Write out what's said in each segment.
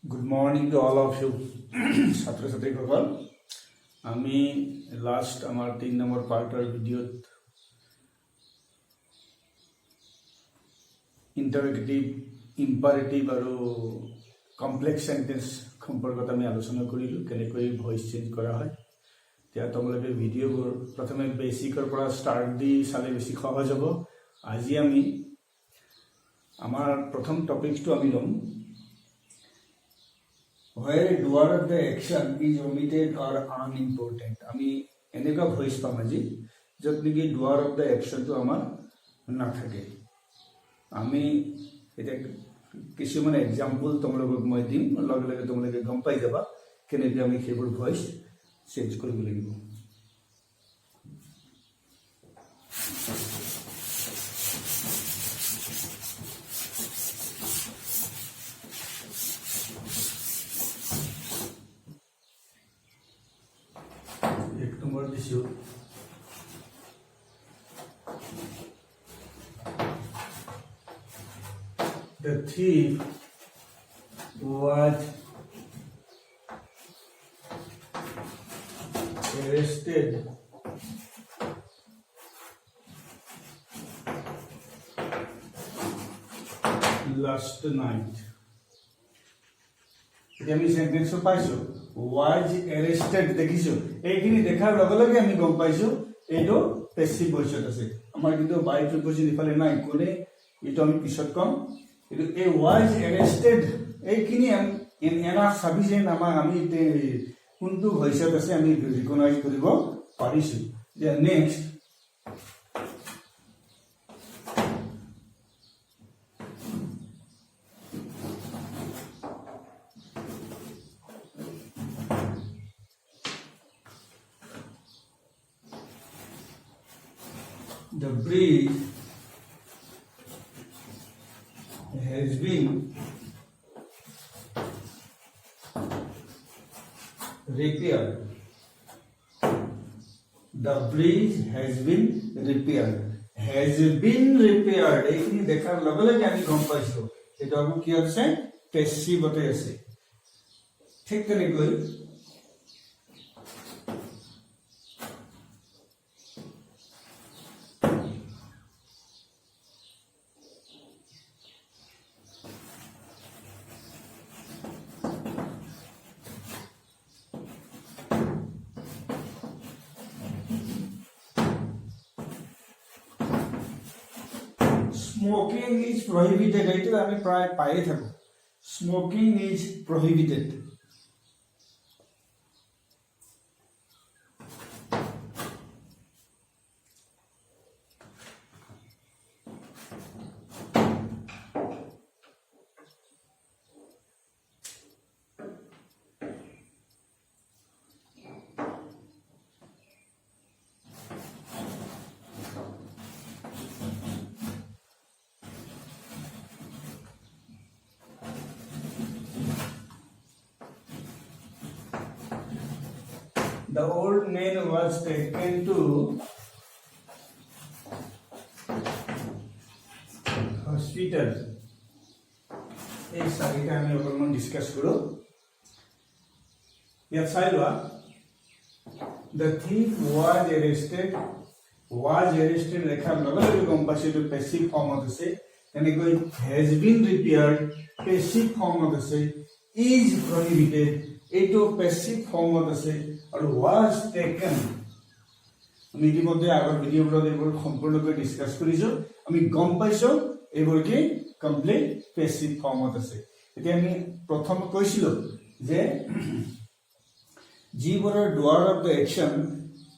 Good morning to all of you. ছাত্র ছাত্ৰীসকল আমি লাষ্ট আমাৰ 3 নম্বৰ পাৰ্টৰ ভিডিঅ'ত ইণ্টাৰগেটিভ ইম্পাৰেটিভ আৰু কমপ্লেক্স সেন্টেন্স সম্পৰ্কত আমি আলোচনা কৰিলোঁ কেনেকৈ ভইচ চেঞ্জ কৰা হয় এতিয়া তোমালোকে ভিডিঅ'বোৰ প্ৰথমে বেসিকৰ পৰা ষ্টাৰ্ট দি চালে বেছি সহজ হ'ব আজি আমি আমাৰ প্ৰথম টপিকটো আমি ল'ম where doer of the action is omitted or unimportant আমি এনেকা ভয়েস পাম আজি যত নেকি doer of the action তো আমার না থাকে আমি এটা কিছুমান এক্সাম্পল তোমালোকক মই দিম লগে লগে তোমালোকে গম পাই যাবা কেনেকৈ আমি সেইবোৰ ভয়েস চেঞ্জ কৰিব লাগিব The thief was arrested last night. আমি সেন্টেন্স পাইছো was arrested দেখিছো এইখিনি দেখাৰ লগে লগে আমি গম পাইছো এইটো পেসিভ ভয়েসত আছে আমাৰ কিন্তু বাই প্ৰিপজিশন ইফালে নাই কোনে এইটো আমি পিছত কম কিন্তু এই was arrested এইখিনি এনাফ সাফিসিয়েন্ট আমাৰ আমি কোনটো ভয়েসত আছে আমি ৰিকগনাইজ কৰিব পাৰিছো যে next The bridge has been repaired. The bridge has been repaired. Has been repaired. এইখিনি দেখাৰ লগে লগে আমি গম পাইছো এটা আকৌ কি আছে পেসিভতে আছে ঠিক তেনেকৈ Smoking is prohibited. It is আমি প্রায় পাইয়ে থাকো Smoking is prohibited. The old man was taken to hospital. एक सारिका আমি অকমান ডিসকাস করো ইয়াত চাইলোৱা the thief was arrested লেখাৰ লগে লগে গম পাইছে এইটো পেসিভ ফৰ্মত আছে এনেকৈ has been repaired পেসিভ ফৰ্মত আছে is prohibited এইটো পেসিভ ফৰ্মত আছে আৰু was taken আমি ইতিমধ্যে আগৰ ভিডিঅ'বোৰত এইবোৰ সম্পূৰ্ণকৈ ডিসকাস কৰিছো আমি গম পাইছো এইবোৰ কি কমপ্লিট পেসিভ ফৰ্মত আছে এতিয়া আমি প্ৰথম কৈছিলো যে যিবোৰৰ ডুৱাৰ অফ দ্য একচন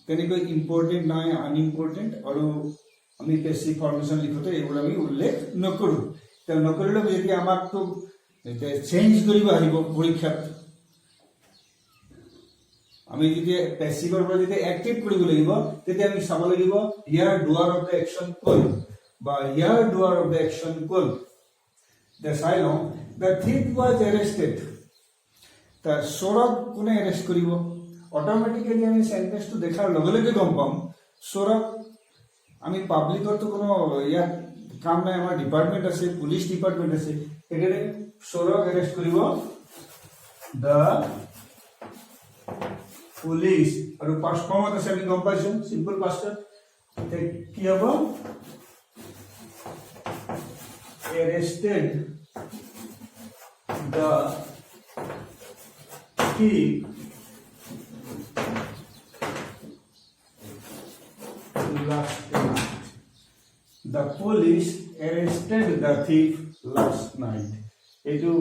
তেনেকৈ ইম্পৰ্টেন্ট নাই আনইম্পৰ্টেন্ট আৰু আমি পেসিভ ফৰ্মেশন লিখোতে এইবোৰ আমি উল্লেখ নকৰো তে নকৰিলে যদি আমাক তো চেঞ্জ কৰিব আহিব পৰীক্ষাত আমি যদি পেসিভৰ পৰা যদি এক্টিভ কৰিব লাগিব তেতিয়া আমি চাব লাগিব ইয়াৰ ডুৱাৰ অফ দ্য একচন কোন বা ইয়াৰ ডুৱাৰ অফ দ্য একচন কোন দ্য সাইলম দ্য থিফ ওয়াজ অ্যারেস্টেড তা সৌৰভ কোনে অ্যারেস্ট কৰিব অটোমেটিক্যালি আমি সেন্টেন্সটো দেখাৰ লগে লগে গম পাম সৌৰভ আমি পাব্লিকৰ তো কোনো ইয়াত কাম নাই আমাৰ ডিপাৰ্টমেন্ট আছে পুলিশ ডিপাৰ্টমেন্ট আছে এখানে সৌৰভ অ্যারেস্ট কৰিব the police আৰু past form আছে আমি গম পাইছো simple past কি হ'ব arrested the thief last night. The police arrested the thief last night. এইটো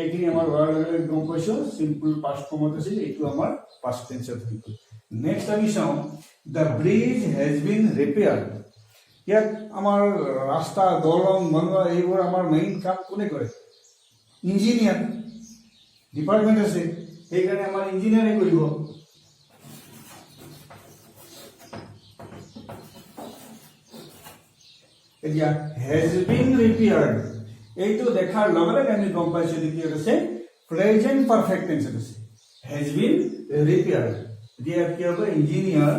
এইখিনি আমাৰ ওয়ার্ড গম পাইছো সিম্পল পাস্ট ফর্মত আছিল এইটো আমাৰ পাস্ট টেন্সত হইতো নেক্সট আমি চাও the bridge has been repaired ইয়াত আমাৰ ৰাস্তা দলং বনোৱা এইবোৰ আমাৰ মেইন কাম কোনে কৰে ইঞ্জিনিয়াৰ ডিপাৰ্টমেন্ট আছে সেইকাৰণে আমাৰ ইঞ্জিনিয়াৰে কৰিব এতিয়া has been repaired এইটো দেখাৰ লগে লগে আমি গম পাইছো যে কি আছে প্ৰেজেন্ট পারফেক্ট টেন্স আছে has been repaired দিয়া কি হবে engineer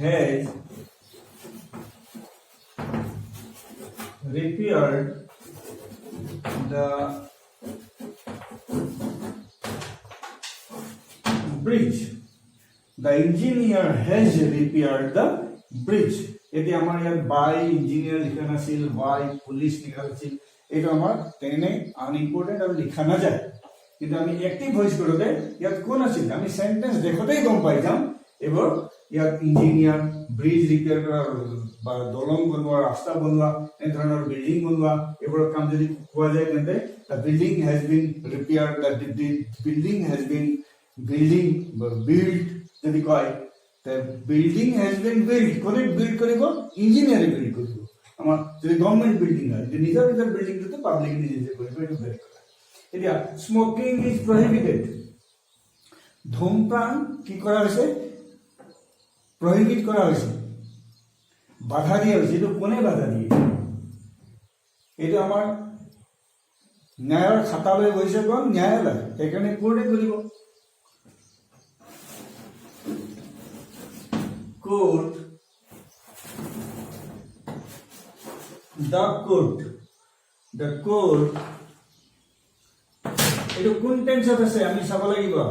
has repaired the bridge the engineer has repaired the bridge এটি আমাৰ ইয়াত বাই ইঞ্জিনিয়াৰ লিখা নাছিল বাই পুলিশ লিখা আছিল এইটো আমাৰ তেনে আনইম্পৰ্টেন্ট আৰু লিখা না যায় কিন্তু আমি এক্টিভ ভয়েস কৰোতে ইয়াত কোন আছিল আমি সেন্টেন্স দেখতেই গম পাই যাম এবাৰ ইয়াত ইঞ্জিনিয়াৰ ব্ৰিজ ৰিপেয়াৰ কৰা বা দলং বনোৱা ৰাস্তা বনোৱা এই ধৰণৰ বিল্ডিং বনোৱা এবাৰ কাম যদি কোৱা যায় তেন্তে the building has been repaired the building has been built যদি কয় the building has been built কোনে বিল্ড কৰিব ইঞ্জিনিয়াৰে বিল্ড কৰিব আমাৰ যদি গভৰ্নমেন্ট বিল্ডিং হয় যে নিজৰ বিল্ডিং তো পাবলিক নিজে কৰিব এইটো বেলেগ কথা এতিয়া স্মোকিং ইজ প্ৰহিবিটেড ধূমপান কি কৰা হৈছে প্ৰহিবিট কৰা হৈছে বাধা দিয়া হৈছে এইটো কোনে বাধা দিয়ে এইটো আমাৰ ন্যায়ৰ খাতালৈ গৈছে কোন ন্যায়ালয় সেইকাৰণে কোৰ্টে কৰিব court the court etu kun tense ase ami sabo lagibo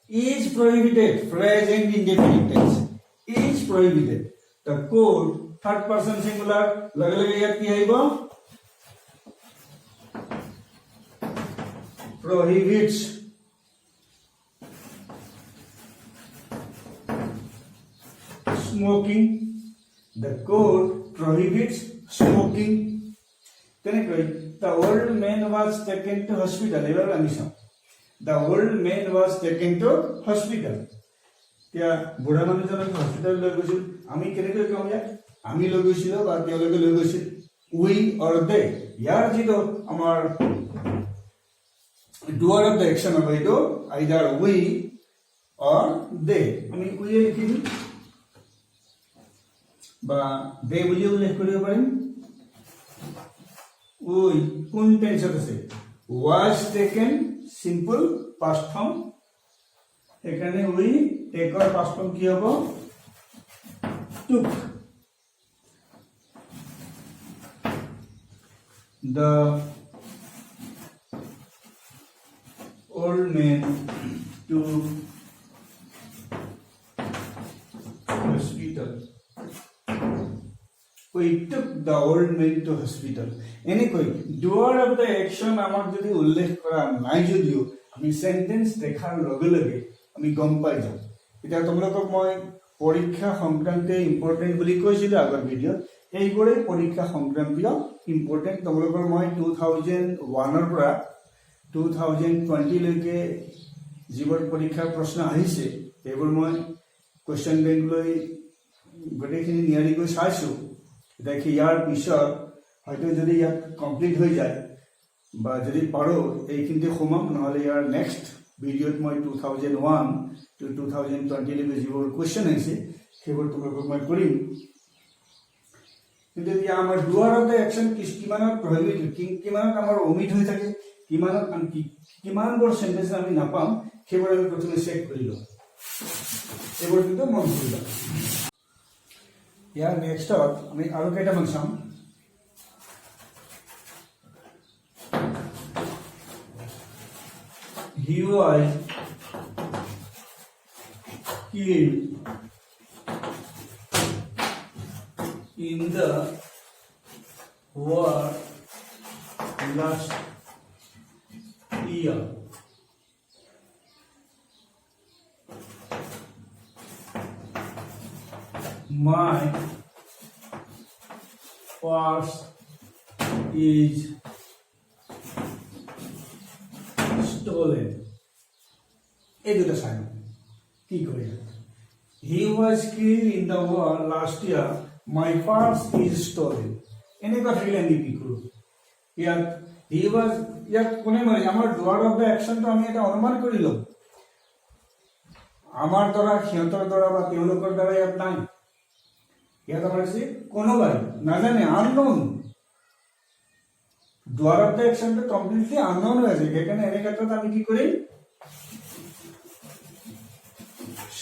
is prohibited present indefinite tense is prohibited the court third person singular lage lage yat ki aibo prohibits smoking the court prohibits smoking tenekoi the old man was taken to hospital ebar ami sam the old man was taken to hospital tia buda manu jana hospital loi goisil ami kenekoi kom ya ami loi goisilo ba tia loge loi goisil we or they yar jito amar doer of the action of it either we or they ami we likhibi বা দে বুলিও উল্লেখ কৰিব পাৰিম ওই কোন টেন্সত আছে was taken simple past form এখানে ওই টেকৰ past form কি হ'ব took the old man to hospital we took the old man to hospital এনেকৈ doer of the action আমাক যদি উল্লেখ কৰা নাই যদিও আমি সেন্টেন্স দেখাৰ লগে লগে আমি গম পাই যাম এটা তোমালোকক মই পৰীক্ষা সংক্ৰান্তে ইম্পৰ্টেন্ট বুলি কৈছিল আগৰ ভিডিঅ এইবোৰে পৰীক্ষা সংক্ৰান্তীয় ইম্পৰ্টেন্ট তোমালোকৰ মই 2001 ৰ পৰা 2020 লৈকে জীৱন পৰীক্ষাৰ প্ৰশ্ন আহিছে এইবোৰ মই কোৱেশ্চন বেংক লৈ গটেখিনি নিয়াৰি গৈ চাইছো দেখি ইয়াৰ পিছত হয়তো যদি ইয়াত কমপ্লিট হৈ যায় বা যদি পাৰো এইখিনিতে সোমাম নহলে ইয়াৰ নেক্সট ভিডিঅ'ত মই 2001 to 2020 লৈকে যিবোৰ কোৱেশ্চন আহিছে সেইবোৰ তোমালোকক মই কৰিম কিন্তু এতিয়া আমাৰ ডুৱাৰ অফ দ্য একশ্যন কিমানত প্ৰহিবিট কিমানত আমাৰ ওমিট হৈ থাকে কিমানত আমি কিমানবোৰ সেন্টেন্স আমি নাপাম সেইবোৰ আমি প্ৰথমে চেক কৰি লওঁ এইবোৰ কিন্তু মন কৰিবা ইয়াৰ নেক্সটত আমি আৰু কেইটামান চাম he was killed in the war last year. My purse is stolen. এই দুটো সাইন কি করে? He was killed in the war last year. My purse is stolen. এনেকুৱা থাকিলে আমি কি কৰোঁ? ইয়াত he was ইয়াত কোনে মাৰি আমাৰ ডুৱাৰ অফ দ্য একশ্যনটো আমি এটা অনুমান কৰি লওঁ। আমাৰ দ্বাৰা সিহঁতৰ দ্বাৰা বা তেওঁলোকৰ দ্বাৰা ইয়াত নাই। ইয়াত আমাৰ আছে কোনোবাই নাজানে, আননোন। ডুৱাৰ অফ দ্য একশ্যনটো কমপ্লিটলি আননোন হৈ আছে, সেইকাৰণে এনে ক্ষেত্ৰত আমি কি কৰিম?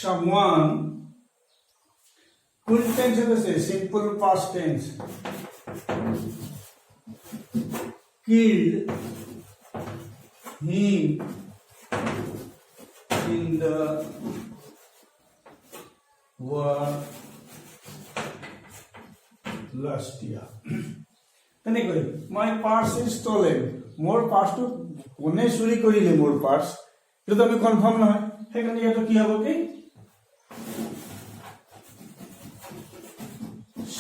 someone full tense আছে, simple past tense, killed him in the war last year. তেনেকৈ my purse is stolen, মোৰ পাৰ্চটো কোনে চুৰি কৰিলে? মোৰ পাৰ্চ, এইটো আমি কনফাৰ্ম নহয়, সেইকাৰণে ইয়াতো কি হ'ব? কি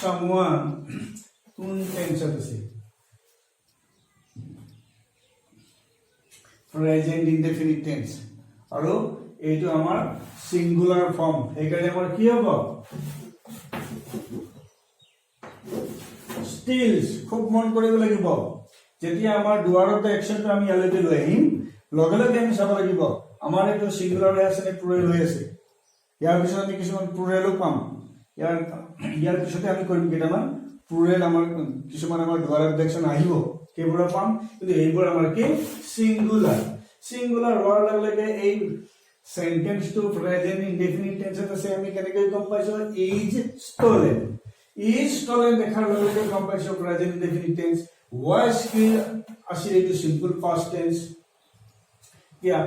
someone কোন টেন্সত আছে? প্ৰেজেন্ট ইনডেফিনিট টেন্স, আৰু এইটো আমাৰ সিঙ্গুলার ফর্ম, সেইকাৰণে আমাৰ কি হ'ব? স্টিলস। খুব মন কৰিব লাগিব, যেতিয়া আমাৰ ডুৱাৰ অফ দ্য একশ্যনটো আমি ইয়ালৈকে লৈ আহিম, লগে লগে আমি চাব লাগিব আমাৰ এইটো সিঙ্গুলাৰ হৈ আছে নে প্লুৰেল হৈ আছে। ইয়াৰ পিছত আমি কিছুমান প্লুৰেলো পাম, ইয়াৰ পিছতে আমি কৰিম কেইটামান প্লুৰেল, আমাৰ কিছুমান আমাৰ ডুৱাৰ অফ দ্য একশ্যন আহিব, সেইবোৰ পাম, কিন্তু এইবোৰ আমাৰ কি সিঙ্গুলাৰ। সিঙ্গুলাৰ হোৱাৰ লগে লগে এই সেন্টেন্সটো প্ৰেজেন্ট ইনডেফিনিট টেন্সত আছে, আমি কেনেকৈ গম পাইছো? Is stolen. ইজ ষ্টলেন দেখাৰ লগে লগে গম পাইছো প্ৰেজেন্ট ইনডেফিনিট টেন্স। ওয়াজ কিল আছিল এইটো সিম্পল পাস্ট টেন্স। ইয়া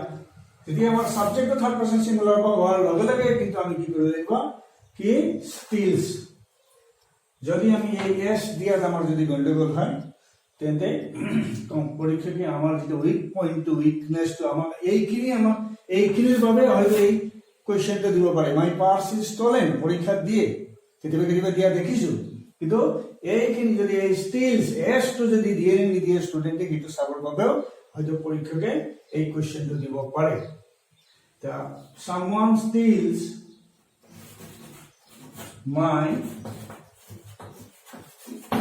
যেতিয়া আমাৰ সাবজেক্টটো থাৰ্ড পাৰসন সিঙ্গুলাৰ হোৱাৰ লগে লগে কিন্তু আমি কি কৰিব লাগিব? কি স্টিলস। যদি আমি এই এস দিয়াত আমাৰ যদি গণ্ডগোল হয়, তেন্তে পৰীক্ষাকে আমাৰ যেটো উইক পইণ্টটো, উইকনেছটো আমাৰ এইখিনিৰ বাবে হয়তো এই কুৱেশ্যনটো দিব পাৰে। মাই পাৰ্স ইজ ষ্টলেন পৰীক্ষাত দিয়ে, কেতিয়াবা দিয়া দেখিছো, কিন্তু এইখিনি যদি এই স্টিলস এসটো যদি দিয়ে নিদিয়ে ষ্টুডেণ্টে কিন্তু চাবৰ বাবেও হয়তো পৰীক্ষাকে এই কুৱেশ্যনটো দিব পাৰে। someone steals my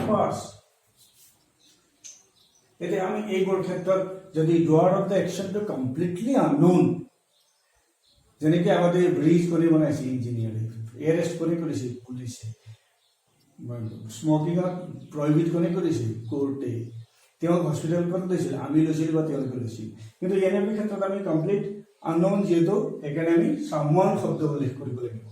purse। এতে আমি এইবোৰ ক্ষেত্ৰত যদি ডুৱাৰ অফ দ্য একশ্যনটো কমপ্লিটলি আননোন, যেনেকৈ আগতে ব্ৰিজ কৰি বনাইছে ইঞ্জিনিয়াৰে, এৰেষ্ট কোনে কৰিছে? পুলিচে। স্মকিঙত প্ৰহিবিট কোনে কৰিছে? কোৰ্টে। তেওঁ হস্পিটেলখন লৈছিল, আমি লৈছিলোঁ বা তেওঁলোকে লৈছিল, কিন্তু এনেকুৱা ক্ষেত্ৰত আমি কমপ্লিট আননোন যিহেতু, সেইকাৰণে আমি সামৱান শব্দ উল্লেখ কৰিব লাগিব।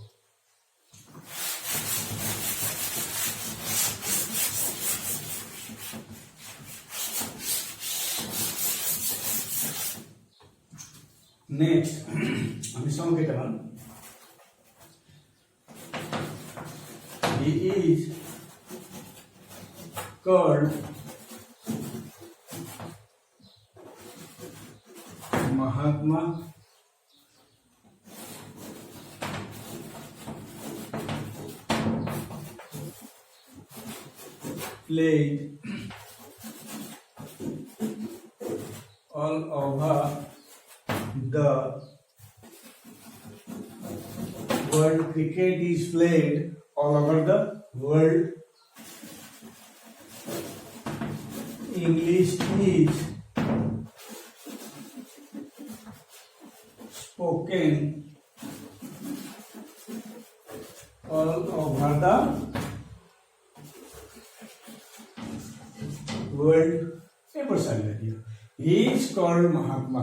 নেক্সট আমি চাওঁ কেইটামান। He is called Mahatma played all over the world. Cricket is played all over the world. English is spoken all over the world. এইবোৰ চালে দিয়া। He is called Mahatma।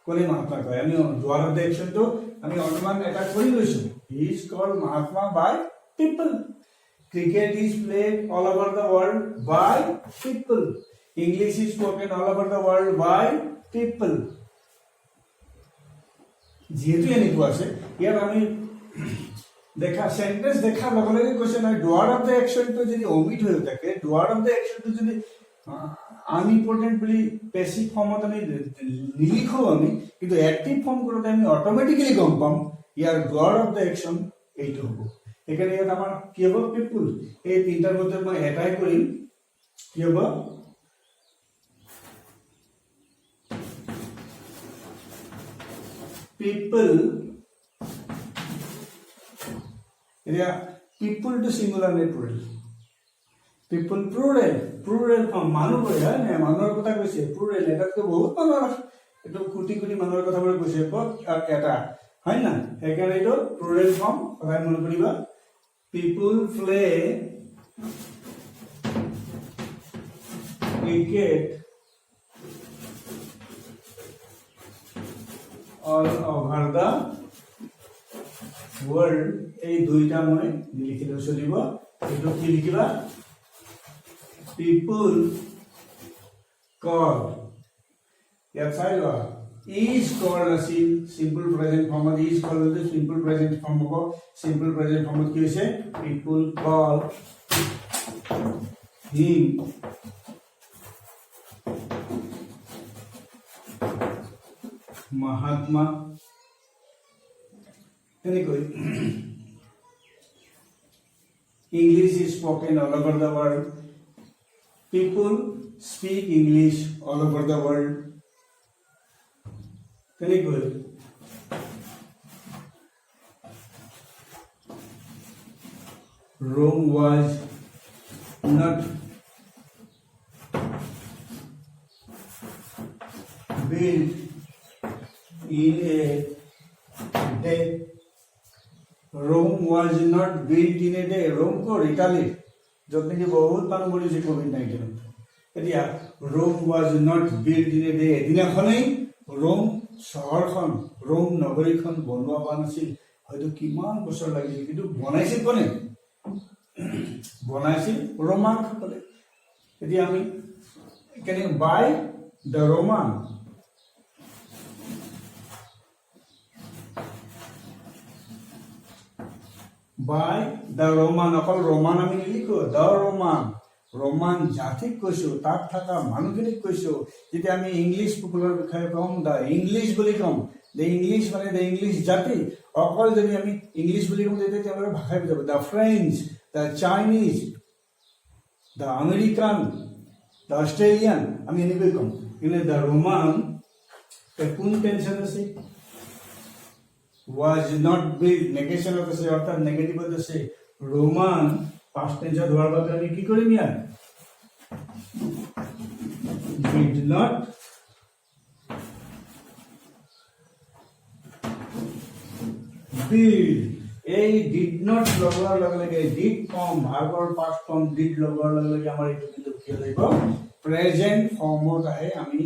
কোনে মহাত্মা কয়? আমি ডুৱাৰ অফ দ্য একশ্যনটো আমি অনুমান এটা কৰি লৈছো। He is called Mahatma by people. Cricket is played all over the world by people. English is spoken all over the world by people. যেহেতু এনেকুৱা আছে ইয়াত আমি দেখা সেন্টেন্স দেখাৰ লগে লগে কৈছে নহয় ডুৱাৰ অফ দ্য একশনটো যদি অমিট হৈ থাকে ডুৱাৰ অফ দ্য একশনটো যদি আনইম্পৰ্টেণ্ট বুলি পেছিভ ফৰ্মত আমি নিলিখো আমি কিন্তু এক্টিভ ফৰ্ম কৰোঁতে আমি অট'মেটিকেলি গম পাম ইয়াৰ ডুৱাৰ অফ দ্য একশন এইটো হ'ব সেইকাৰণে ইয়াত আমাৰ কি হ'ব পিপুল এই তিনিটাৰ মধ্যে মই এটাই কৰিম কি হ'ব people এতিয়া people to singular নে plural people plural form মানুহ কয় না মানুহৰ কথা কৈছে plural এটাতকৈ বহুত মানুহ এটো কোটি কোটি মানুহৰ কথা বলে কৈছে এটা হয় না সেইকাৰণে এইটো plural form সদায় মনত কৰিবা people play cricket all over the world এই দুইটা মই লিখিলে চলিব এটো কি লিখিবা people call ইয়াত চাইবা is called আছিল simple present form is called the simple present form হ'ব simple present form কি হৈছে people call him Mahatma English is spoken all over the world. People speak English all over the world. Very good. Rome was not built in a day. Rome was not built in a day. Rome ko Italy. जब कि बहुत बार बोली से COVID-19 এতিয়া Rome was not built in a day. এদিনাখনেই Rome শহৰখন Rome নগৰীখন বনোৱা হোৱা নাছিল হয়তো কিমান বছৰ লাগিছিল কিন্তু বনাইছিল কোনে বনাইছিল ৰোমানসকলে এতিয়া আমি কেনে by the Roman by the Roman অকল Roman আমি লিখো the Roman জাতিক কৈছো তাত থাকা মানুহখিনিক কৈছো যেতিয়া আমি ইংলিশ পপুলাৰ বিষয়ে কম দা ইংলিশ বুলি কম the English মানে the English জাতি অকল যদি আমি ইংলিশ বুলি কম তেতিয়া তেওঁলোকে ভাষাই বুজাব the French the Chinese the American the Australian আমি এনেকৈ কম কিন্তু the Roman কোন টেনশন আছে was not built negation of the say or negative of the say Roman past tense of verb আমি কি করি মিয়া did not build এই did not লগৰ লগে did form ভাৰ্বৰ past form did লগৰ লগে আমাৰ এইটো কিন্তু কি লাগিব present formত আহে আমি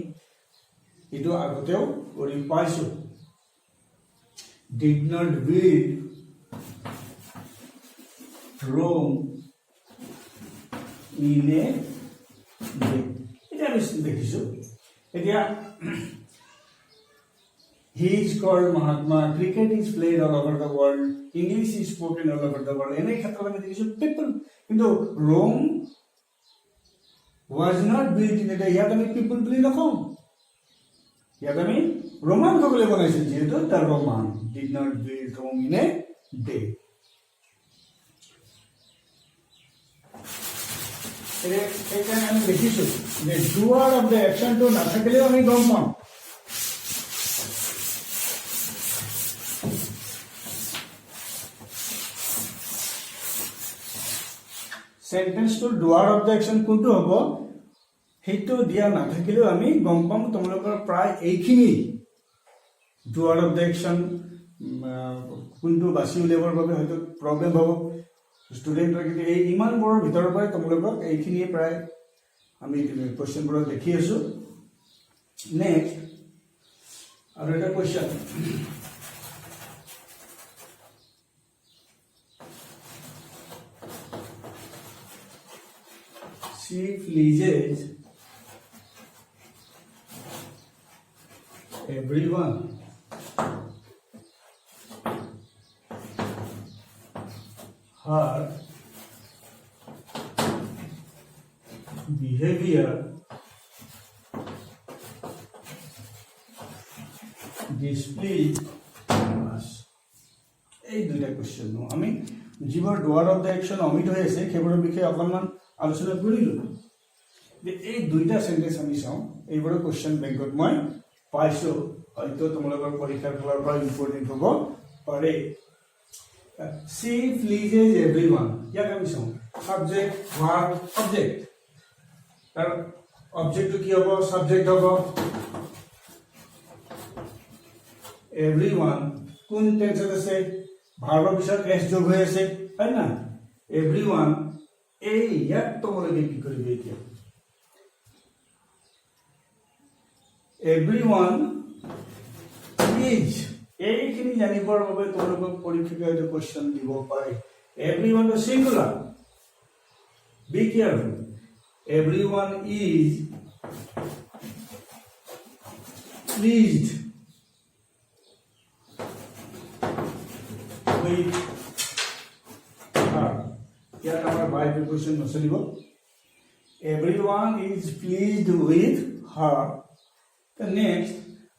এইটো আগতেও কৰি পাইছো did not build Rome in a day. এটা আমি দেখিছো এতিয়া he is called Mahatma cricket is played all over the world English is spoken all over the world এনে ক্ষেত্ৰত আমি দেখিছো people কিন্তু Rome was not built in a day ইয়াত আমি people বুলি নকওঁ ইয়াত আমি Roman সকলে বনাইছিল যেহেতু the Roman did not build Rome in a day. এখানে আমি দেখিছো যে doer of the action to না থাকলেও আমি গম পাম sentence to doer of the action কোনটো হ'ব সেইটো দিয়া না থাকিলেও আমি গম পাম তোমালোকৰ প্ৰায় এইখিনি doer of the action কোনটো বাছি উলিয়াবৰ বাবে হয়তো প্ৰবলেম হ'ব ষ্টুডেণ্টৰ কিন্তু এই ইমানবোৰৰ ভিতৰৰ পৰা তোমালোকক এইখিনিয়ে প্ৰায় আমি কোৱেশ্চনবোৰত দেখি আছো নেক্সট আৰু এটা question she pleases everyone her behavior displeased us. এই দুইটা কোশ্চেন আমি যিবোৰ ডুৱাৰ অফ দ্য একশ্যন অমিট হৈ আছে সেইবোৰৰ বিষয়ে অকণমান আলোচনা কৰিলোঁ যে এই দুইটা সেন্টেন্স আমি চাওঁ এইবোৰৰ কোশ্চেন বেংকত মই পাইছোঁ হয়তো তোমালোকৰ পৰীক্ষাৰ ফালৰ পৰা ইম্পৰ্টেণ্ট হ'ব পাৰে সি প্লিজেজ এভৰিৱান ইয়াক আমি চাওঁ সাবজেক্ট ভাৰ্ব অবজেক্ট তাৰ অবজেক্টটো কি হ'ব সাবজেক্ট হ'ব everyone কোন টেন্সত আছে ভাৰ্বৰ পিছত এস যোগ হৈ আছে হয় না everyone এই ইয়াত তোমালোকে কি কৰিবা এতিয়া everyone is এইখিনি জানিবৰ বাবে তোমালোকক পৰীক্ষাত এটা কোশ্চেন দিব পাৰে everyone is singular be careful everyone is pleased with her. Here our by preposition নচলিব everyone is pleased with her. The next,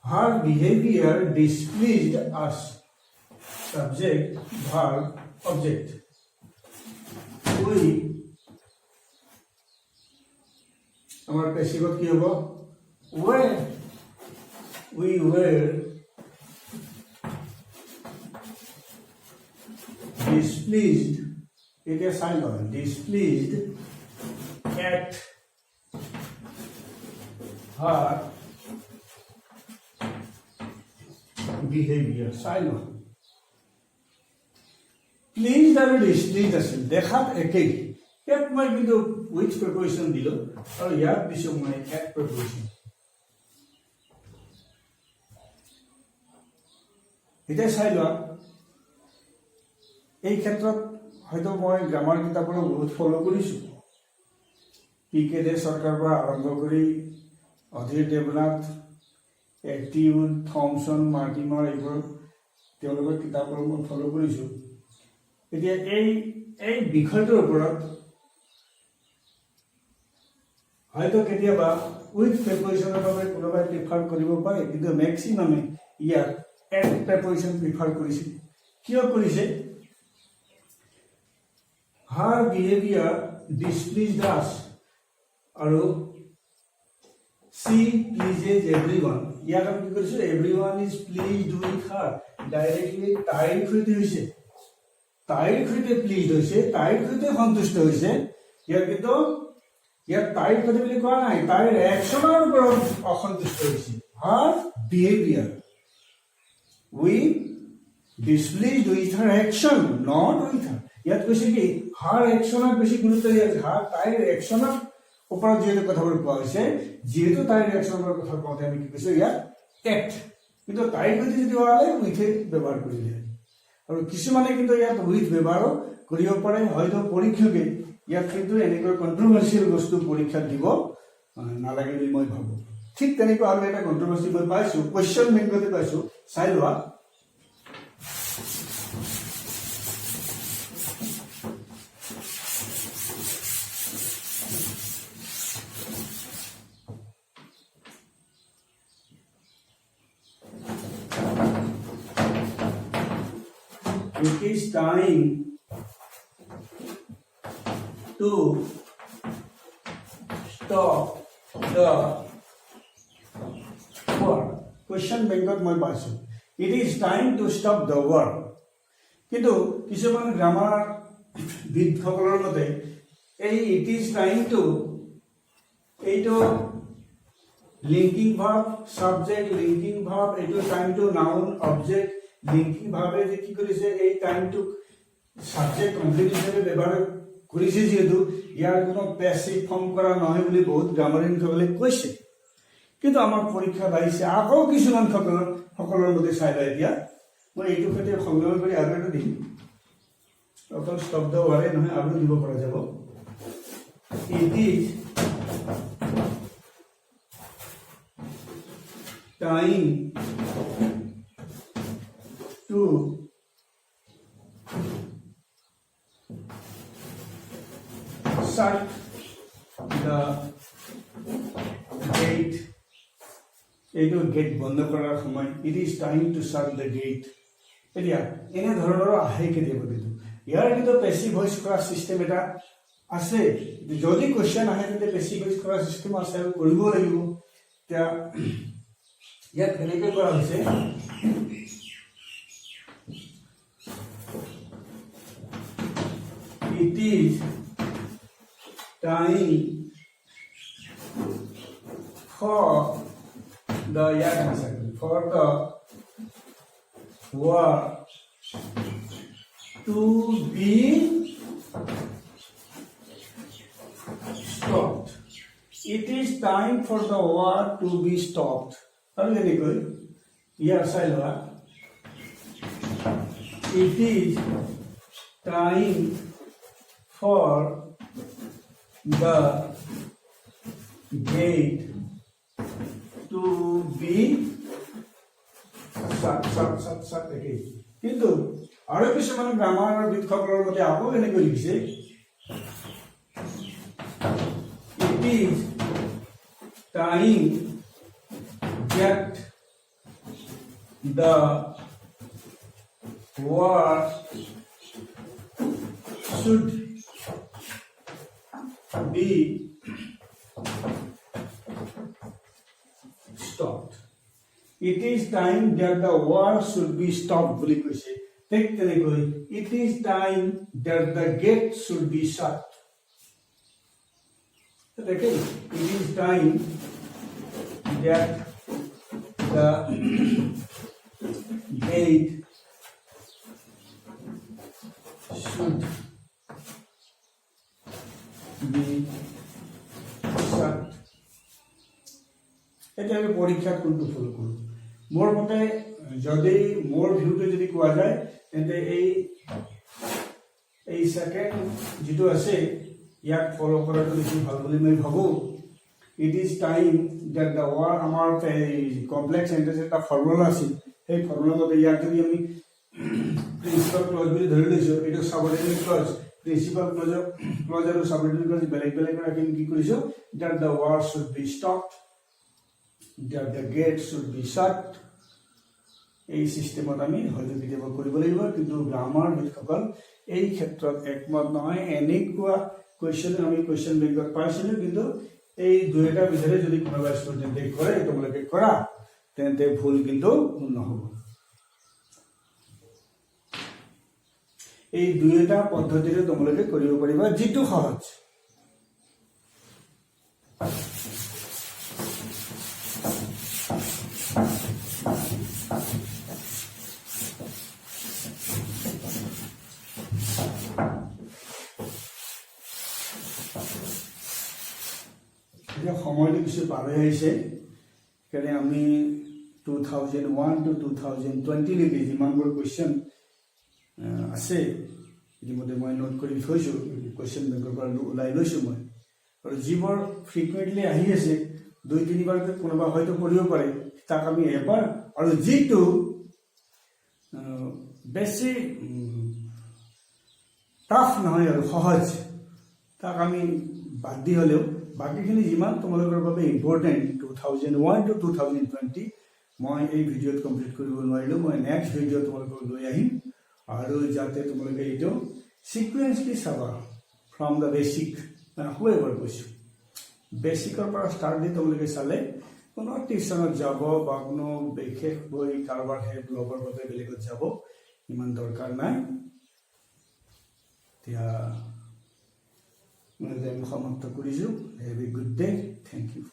her behavior displeased us. Subject, verb, object. our passive কি হ'ব we were displeased it is silent displeased at her behavior silent pleased আৰু displeased আছিল দেখাত একেই ইয়াত মই কিন্তু which preposition দিলো আৰু ইয়াত দিছো মই at preposition এটা silent এই ক্ষেত্ৰত হয়তো মই গ্ৰামাৰ কিতাপৰ বহুত ফলো কৰিছো পিকে দে সৰকাৰ পৰা আৰম্ভ কৰি অধীৰ দেৱনাথ এক্টিউড থমসন মাৰ্টিমাৰ এইবোৰ তেওঁলোকৰ কিতাপৰ মই ফলো কৰিছো এতিয়া এই বিষয়টোৰ ওপৰত হয়তো কেতিয়াবা উইথ প্ৰিপজিশনৰ বাবে কোনোবাই প্ৰিফাৰ কৰিব পাৰে কিন্তু ম্যাক্সিমামে ইয়াত এট প্ৰিপজিশন প্ৰিফাৰ কৰিছে কিয় কৰিছে her behavior displeased us আৰু she pleases everyone ইয়াত আমি কি কৰিছো everyone is pleased with her directly তাইৰ সৈতে হৈছে তাইৰ সৈতে প্লিজড হৈছে তাইৰ সৈতে সন্তুষ্ট হৈছে ইয়াত কিন্তু ইয়াত তাইৰ সৈতে বুলি কোৱা নাই তাইৰ একচনৰ ওপৰত অসন্তুষ্ট হৈছে her behavior we displeased with her action not with her ইয়াত কৈছে কি her একচনৰ বেছি গুৰুত্ব দিয়া আছে her তাইৰ একচনৰ ওপৰত যেটো কথাবোৰ কোৱা হৈছে যেটো তাইৰ একচনৰ কথা কোৱাতে আমি কি কৈছো ইয়াত act কিন্তু তাইৰ সৈতে যদি ওলালে উইথ ব্যৱহাৰ কৰিলে আৰু কিছুমানে কিন্তু ইয়াত উইথ ব্যৱহাৰ কৰিব পাৰে হয়তো পৰীক্ষকে ইয়াত কিন্তু এনেকৈ কন্ট্ৰোভাৰ্চিয়েল বস্তু পৰীক্ষা দিব নালাগে বুলি মই ভাবো ঠিক তেনেকৈ আৰু এটা কন্ট্ৰোভাৰ্সি মই পাইছো কোৱেশ্চন বেংকতে পাইছো চাই লোৱা It is time to stop the war. Question বেংকত মই পাইছো It is time to stop the war. কিন্তু কিছুমান গ্ৰামাৰ বিদসকলৰ মতে এই it is time to এইটো linking verb subject linking verb এইটো time to noun object linking ভাবে যে কি কৰিছে এই টাইমটো সাবজেক্ট কমপ্লিট হিচাপে ব্যৱহাৰ কৰিছে যেহেতু ইয়াৰ কোনো প্যাসিভ ফর্ম কৰা নহয় বুলি বহুত গ্ৰামাৰিয়ানসকলে কৈছে কিন্তু আমাৰ পৰীক্ষাত আহিছে আকৌ কিছুমান সকলৰ মতে চাই লয় এতিয়া মই এইটো ক্ষেত্ৰত সংগ্ৰহ কৰি আৰু এটা দিম অকল শব্দ ওৰে নহয় আৰু দিব পৰা যাব It is time to এইটো গেট বন্ধ কৰাৰ সময় it is time to shut the gate এতিয়া এনে ধৰণৰ আহে কেতিয়াবা কিন্তু ইয়াৰ কিন্তু পেছিভ ভইচ কৰা সিস্টেম এটা আছে যদি কোৱেশ্চন আহে তেন্তে পেছিভ ভইচ কৰা সিস্টেম আছে আৰু কৰিব লাগিব এতিয়া ইয়াত কেনেকৈ কৰা হৈছে it is time for the war to be stopped. It is time for the war to be stopped. It is time for the gate to be shut again. কিন্তু আৰু কিছুমান গ্ৰামাৰ বিদসকলৰ মতে আকৌ এনেকৈ লিখিছে it is time that the war should be stopped. It is time that the war should be stopped. It is time that the gate should be shut. It is time that the gate should be shut. এটা আমি পৰীক্ষা কোনটো follow কৰোঁ মোৰ মতে যদি মোৰ ভিউটো যদি কোৱা যায় তেন্তে এই সেকেন্ড যেটো আছে ইয়াক ফলো কৰাটো বেছি ভাল বুলি মই ভাবো it is time that the war আমাৰ কমপ্লেক্স সেন্টেন্স এটা ফৰ্মুলা আছে সেই ফৰ্মুলা মতে ইয়াক যদি আমি প্ৰিন্সিপাল ক্লজ বুলি ধৰি লৈছো এটা সাবঅৰ্ডিনেট ক্লজ প্ৰিন্সিপাল ক্লজ আৰু সাবঅৰ্ডিনেট ক্লজ বেলেগ বেলেগ ৰাখি কি কৰিছো that the where should be stopped that the gate should be shut. এই সিস্টেমত আমি হয়তো কেতিয়াবা কৰিব লাগিব কিন্তু গ্ৰামাৰ বিদসকল এই ক্ষেত্ৰত একমত নহয় এনেকুৱা কোৱেশ্চন আমি কোৱেশ্চন বেংকত পাইছিলো কিন্তু এই দুইটা ভিতৰে যদি কোনোবা ষ্টুডেণ্টে কৰে তোমালোকে কৰা তেন্তে ভুল কিন্তু নহব এই দুইটা পদ্ধতিৰে তোমালোকে কৰিব পাৰিবা যিটো সহজ সময়টো কিছু পাৰ হৈ আহিছে কাৰণে আমি 2001 to 2020 লৈকে যিমানবোৰ কোৱেশ্চন আছে ইতিমধ্যে মই নোট কৰি থৈছো কোৱেশ্চন বেংকৰ পৰা ওলাই লৈছো মই আৰু যিবোৰ ফ্ৰিকুৱেন্টলি আহি আছে 2-3 বাৰকৈ কোনোবা হয়তো কৰিব পাৰে তাক আমি এবাৰ আৰু যিটো বেছি টাফ নহয় আৰু সহজ তাক আমি বাদ দি হলেও বাকিখিনি যিমান তোমালোকৰ বাবে ইম্পৰ্টেন্ট 2001 to 2020 মই এই ভিডিঅ'ত কমপ্লিট কৰিব নোৱাৰিলো মই নেক্সট ভিডিঅ' তোমালোকক লৈ আহিম আৰু যাতে তোমালোকে এইটো সিকুৱেন্সলি চাবা ফ্ৰম দ্য বেসিক আকৌ এবাৰ কৈছো বেসিকৰ পৰা ষ্টাৰ্ট দি তোমালোকে চালে কোনো টিউচনত যাব বা কোনো বিশেষ বই কাৰোবাৰ হেল্প ল'বৰ বাবে বেলেগত যাব ইমান দৰকাৰ নাই এতিয়া মই সমাপ্ত কৰিছো। Have a good day. Thank you.